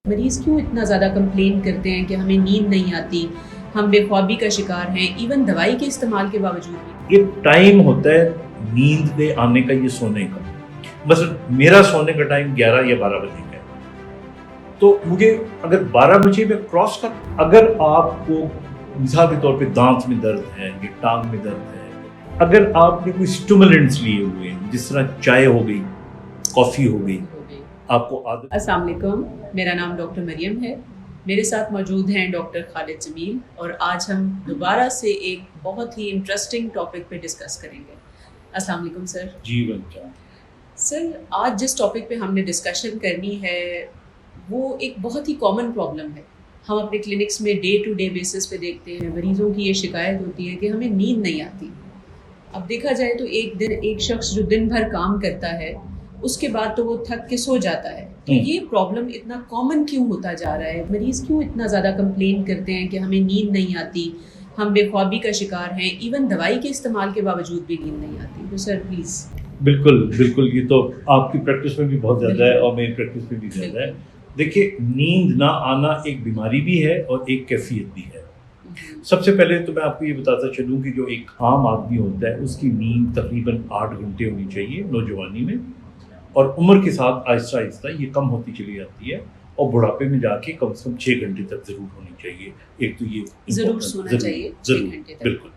مریض کیوں اتنا زیادہ کمپلین کرتے ہیں کہ ہمیں نیند نہیں آتی، ہم بے خوابی کا شکار ہیں، ایون دوائی کے استعمال کے باوجود بھی؟ یہ ٹائم ہوتا ہے نیند کے آنے کا، یہ سونے کا. مثلا میرا سونے کا ٹائم 11 یا 12 بجے کا ہے، تو مجھے اگر 12 بجے میں کراس کر، اگر آپ کو مثال کے طور پہ دانت میں درد ہے یا ٹانگ میں درد ہے، اگر آپ نے کوئی اسٹیمولنٹس لیے ہوئے ہیں جس طرح چائے ہو گئی، کافی ہو گئی، آپ کو عادت. السلام علیکم، میرا نام ڈاکٹر مریم ہے، میرے ساتھ موجود ہیں ڈاکٹر خالد جمیل، اور آج ہم دوبارہ سے ایک بہت ہی انٹرسٹنگ ٹاپک پہ ڈسکس کریں گے. السلام علیکم سر. جی بچہ. سر، آج جس ٹاپک پہ ہم نے ڈسکشن کرنی ہے وہ ایک بہت ہی کامن پرابلم ہے. ہم اپنے کلینکس میں ڈے ٹو ڈے بیسس پہ دیکھتے ہیں، مریضوں کی یہ شکایت ہوتی ہے کہ ہمیں نیند نہیں آتی. اب دیکھا جائے تو ایک شخص جو دن بھر کام کرتا ہے اس کے بعد تو وہ تھک کے سو جاتا ہے. تو یہ پرابلم اتنا کامن کیوں ہوتا جا رہا ہے؟ مریض کیوں اتنا زیادہ کمپلین کرتے ہیں کہ ہمیں نیند نہیں آتی، ہم بے خوابی کا شکار ہیں، ایون دوائی کے استعمال کے باوجود بھی نیند نہیں آتی؟ تو سر پلیز. بالکل یہ تو آپ کی پریکٹس میں بھی بہت زیادہ ہے اور میری پریکٹس میں بھی زیادہ ہے. دیکھیے، نیند نہ آنا ایک بیماری بھی ہے اور ایک کیفیت بھی ہے. سب سے پہلے تو میں آپ کو یہ بتاتا چلوں کہ جو ایک عام آدمی ہوتا ہے اس کی نیند تقریباً 8 گھنٹے ہونی چاہیے نوجوانی میں، اور عمر کے ساتھ آہستہ آہستہ یہ کم ہوتی چلی جاتی ہے، اور بڑھاپے میں جا کے کم سے کم 6 گھنٹے تک ضرور ہونی چاہیے. ایک تو یہ ضرور سونا چاہیے، ضرور. بالکل.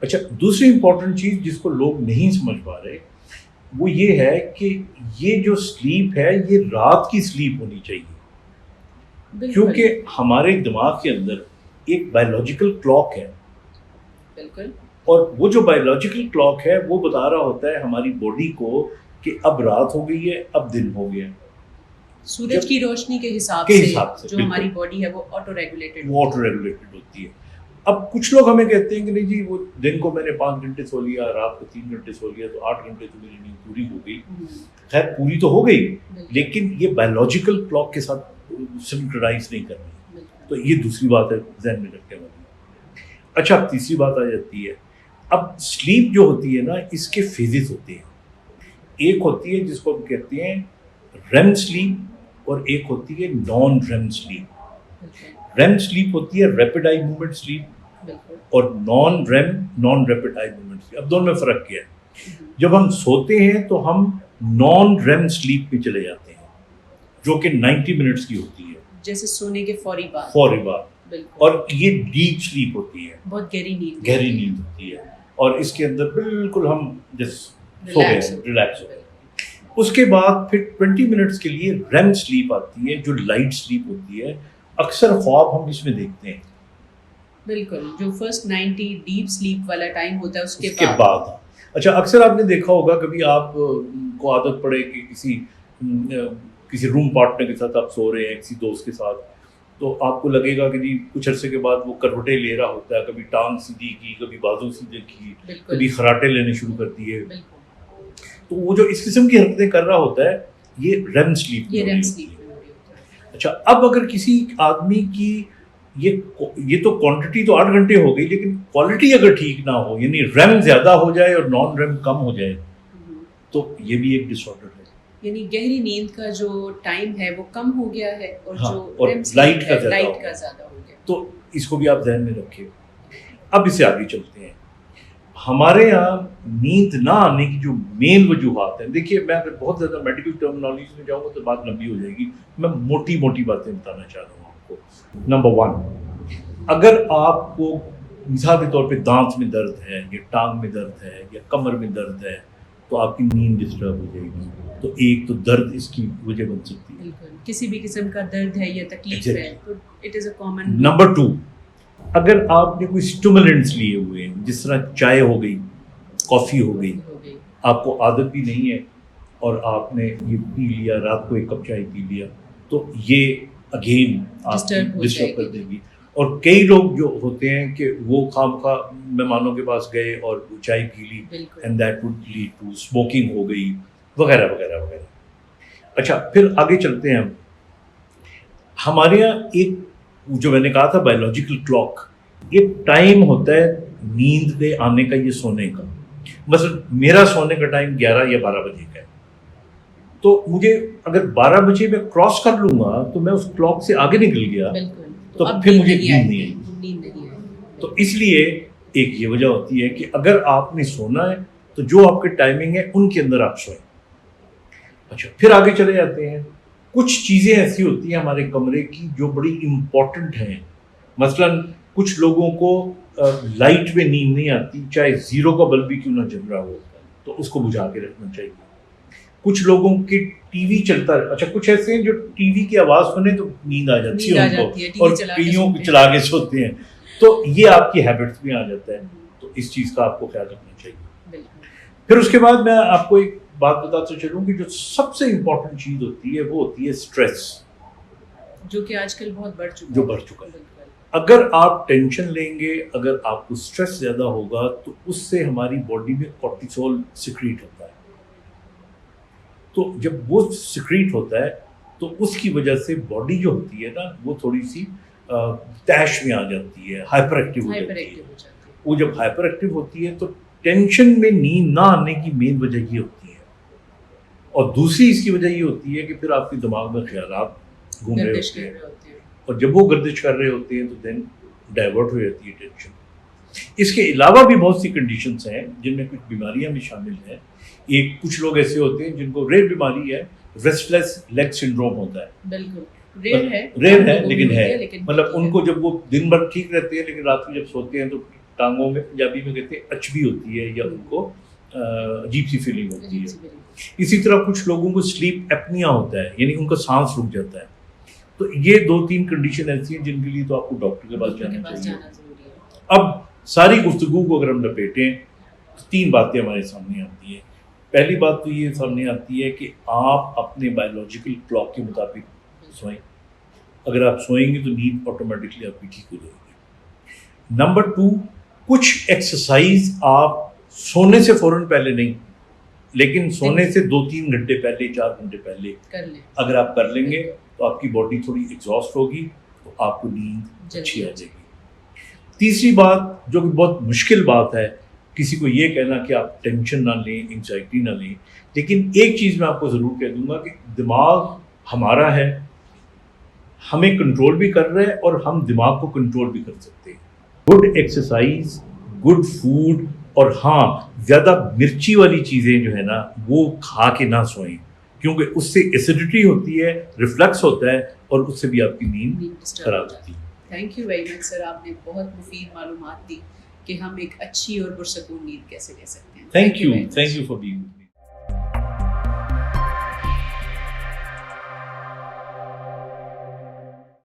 اچھا، دوسری امپورٹنٹ چیز جس کو لوگ نہیں سمجھ پا رہے وہ یہ ہے کہ یہ جو سلیپ ہے یہ رات کی سلیپ ہونی چاہیے، کیونکہ ہمارے دماغ کے اندر ایک بایولوجیکل کلاک ہے. بالکل. اور وہ جو بایولوجیکل کلاک ہے وہ بتا رہا ہوتا ہے ہماری باڈی کو کہ اب رات ہو گئی ہے، اب دن ہو گیا. سورج کی روشنی کے حساب سے جو ہماری باڈی ہے وہ آٹو ریگولیٹڈ ہوتی ہے. اب کچھ لوگ ہمیں کہتے ہیں کہ نہیں جی، وہ دن کو میں نے 5 گھنٹے سو لیا، رات کو 3 گھنٹے سو لیا، تو 8 گھنٹے تو میری نیند پوری ہو گئی. خیر، پوری تو ہو گئی، لیکن یہ بایولوجیکل کلاک کے ساتھ سنکرونائز نہیں کر رہی. تو یہ دوسری بات ہے ذہن میں رکھنے والی. اچھا، اب تیسری بات آ جاتی ہے. اب سلیپ جو ہوتی ہے نا، اس کے فیزز ہوتے ہیں. ایک ہوتی ہے جس کو ہم کہتے ہیں REM سلیپ، اور ایک ہوتی ہے naan REM slip. REM slip ہوتی ہے ریپڈ آئی موومنٹ سلیپ، اور naan rapid eye movement sleep. اب دونوں میں فرق کیا ہے؟ جب ہم سوتے ہیں تو ہم نان REM سلیپ میں چلے جاتے ہیں، جو کہ 90 منٹس کی ہوتی ہے، جیسے سونے کے فوری بعد. اور یہ ڈیپ سلیپ ہوتی ہے، بہت گہری نیند ہوتی ہے، اور اس کے اندر بالکل ہم سو گئے، ریلیکس ہو گئے. اس کے بعد پھر 20 منٹس کے لیے REM سلیپ آتی ہے، جو لائٹ سلیپ ہوتی ہے. اکثر خواب ہم اس میں دیکھتے ہیں. بالکل، جو فرسٹ 90 ڈیپ سلیپ والا ٹائم ہوتا ہے اس کے بعد. اچھا، اکثر آپ نے دیکھا ہوگا، کبھی آپ کو عادت پڑے کہ کسی روم پارٹنر کے ساتھ آپ سو رہے ہیں، کسی دوست کے ساتھ، تو آپ کو لگے گا کہ جی کچھ عرصے کے بعد وہ کروٹیں لے رہا ہوتا ہے، کبھی ٹانگ سیدھی کی، کبھی بازو سیدھے کی، کبھی خراٹے لینے شروع کر دیے. تو وہ جو اس قسم کی حرکتیں کر رہا ہوتا ہے، یہ REM سلیپ. اچھا، اب اگر کسی آدمی کی یہ تو کوانٹٹی تو 8 گھنٹے ہو گئی، لیکن کوالٹی اگر ٹھیک نہ ہو، یعنی REM زیادہ ہو جائے اور نان REM کم ہو جائے، تو یہ بھی ایک ڈس آرڈر ہے. یعنی گہری نیند کا جو ٹائم ہے وہ کم ہو گیا ہے، اور جو لائٹ کا زیادہ ہو گیا. تو اس کو بھی آپ ذہن میں رکھیں. اب اس سے آگے چلتے ہیں. ہمارے یہاں نیند نہ آنے کی جو مین وجوہات ہیں، دیکھیے، میں اگر بہت زیادہ میڈیکل ٹرمنالوجی میں جاؤں گا تو بات لمبی ہو جائے گی. میں موٹی باتیں بتانا چاہ رہا ہوں آپ کو. نمبر 1، اگر آپ کو مثال کے طور پہ دانت میں درد ہے یا ٹانگ میں درد ہے یا کمر میں درد ہے، تو آپ کی نیند ڈسٹرب ہو جائے گی. تو ایک تو درد اس کی وجہ بن سکتی ہے. کسی بھی قسم کا درد ہے یا تکلیف ہے تو it is a common. Number 2، اگر آپ نے کوئی اسٹیمولنٹس لیے ہوئے ہیں جس طرح چائے ہو گئی، کافی ہو گئی، آپ کو عادت بھی نہیں ہے، اور آپ نے یہ پی لیا، رات کو 1 کپ چائے پی لیا، تو یہ اگین آپ ڈسٹرب کر دے گی. اور کئی لوگ جو ہوتے ہیں کہ وہ خواہ مہمانوں کے پاس گئے اور چائے پی لی، and that would lead to smoking ہو گئی، وغیرہ وغیرہ وغیرہ. اچھا، پھر آگے چلتے ہیں. ہمارے یہاں ایک جو میں نے کہا تھا بایولوجیکل کلاک، یہ ٹائم ہوتا ہے نیند کے آنے کا، یہ سونے کا. مثلا میرا سونے کا ٹائم 11 یا 12 بجے کا ہے، تو مجھے اگر 12 بجے میں کراس کر لوں گا تو میں اس کلاک سے آگے نکل گیا تو پھر مجھے نیند نہیں آئی. تو اس لیے ایک یہ وجہ ہوتی ہے کہ اگر آپ نے سونا ہے تو جو آپ کے ٹائمنگ ہے ان کے اندر آپ سوئیں. اچھا پھر آگے چلے جاتے ہیں. کچھ چیزیں ایسی ہوتی ہیں ہمارے کمرے کی جو بڑی امپورٹنٹ ہیں. مثلا کچھ لوگوں کو لائٹ میں نیند نہیں آتی, چاہے 0 کا بلب بھی کیوں نہ جل رہا ہو, تو اس کو بجھا کے رکھنا چاہیے. کچھ لوگوں کے ٹی وی چلتا ہے, اچھا کچھ ایسے ہیں جو ٹی وی کی آواز سنے تو نیند آ جاتی ہے ان کو, اور کئیوں چلا کے سوتے ہیں. تو یہ آپ کی ہیبٹس میں آ جاتا ہے. تو اس چیز کا آپ کو خیال رکھنا چاہیے. پھر اس کے بعد میں آپ کو ایک بات بتاتا چلوں کہ جو سب سے امپورٹنٹ چیز ہوتی ہے وہ ہوتی ہے اسٹریس, جو کہ آج کل بہت بڑھ چکا ہے. اگر آپ ٹینشن لیں گے, اگر آپ کو اسٹریس زیادہ ہوگا تو اس سے ہماری باڈی میں کورٹیسول سیکریٹ ہوتا ہے. تو جب وہ سیکریٹ ہوتا ہے تو اس کی وجہ سے باڈی جو ہوتی ہے نا وہ تھوڑی سی تیش میں آ جاتی ہے, ہائپر ایکٹیو ہو جاتی ہے. وہ جب ہائپر ایکٹیو ہوتی ہے تو ٹینشن میں نیند نہ آنے کی مین وجہ یہ ہوتی ہے. اور دوسری اس کی وجہ یہ ہوتی ہے کہ پھر آپ کے دماغ میں خیالات گھوم رہے ہوتے ہیں, اور جب وہ گردش کر رہے ہوتے ہیں تو دین ڈائیورٹ ہو جاتی ہے ٹینشن. اس کے علاوہ بھی بہت سی کنڈیشنز ہیں جن میں کچھ بیماریاں بھی شامل ہیں. ایک کچھ لوگ ایسے ہوتے ہیں جن کو ریئر بیماری ہے, ریسٹلیس لیگ سنڈروم ہوتا ہے. بالکل ریئر ہے لیکن ہے. مطلب ان کو جب وہ دن بھر ٹھیک رہتے ہیں لیکن رات کو جب سوتے ہیں تو ٹانگوں میں, پنجابی میں کہتے ہیں اچبی ہوتی ہے, یا ان کو عجیب سی فیلنگ ہوتی ہے. اسی طرح کچھ لوگوں کو سلیپ ایپنیا ہوتا ہے, یعنی ان کا سانس رک جاتا ہے. تو یہ 2-3 کنڈیشن ایسی ہیں جن کے لیے تو آپ کو ڈاکٹر کے پاس جانا چاہیے. اب ساری گفتگو کو اگر ہم لپیٹیں تو 3 باتیں ہمارے سامنے آتی ہیں. پہلی بات تو یہ سامنے آتی ہے کہ آپ اپنے بایولوجیکل کلاک کے مطابق سوئیں. اگر آپ سوئیں گے تو نیند آٹومیٹکلی آپ کی ٹھیک ہو جائے گی. نمبر 2, کچھ ایکسرسائز آپ سونے سے فوراً پہلے نہیں, لیکن سونے سے 2-3 گھنٹے پہلے, 4 گھنٹے پہلے اگر آپ کر لیں گے تو آپ کی باڈی تھوڑی ایگزاسٹ ہوگی, تو آپ کو نیند اچھی آ جائے گی. تیسری بات جو کہ بہت مشکل بات ہے, کسی کو یہ کہنا کہ آپ ٹینشن نہ لیں, انگزائٹی نہ لیں, لیکن ایک چیز میں آپ کو ضرور کہہ دوں گا کہ دماغ ہمارا ہے, ہمیں کنٹرول بھی کر رہا ہے اور ہم دماغ کو کنٹرول بھی کر سکتے ہیں. گڈ ایکسرسائز, گڈ فوڈ, اور ہاں زیادہ مرچی والی چیزیں جو ہے نا وہ کھا کے نہ سوئیں, کیونکہ اس سے ایسیڈیٹی ہوتی ہے, ریفلکس ہوتا ہے, اور اس سے بھی آپ کی نیند خراب ہوتی ہے. تھینک یو ویری مچ سر, آپ نے بہت مفید معلومات دی کہ ہم ایک اچھی اور پرسکون نیند کیسے لے سکتے ہیں. Thank you for being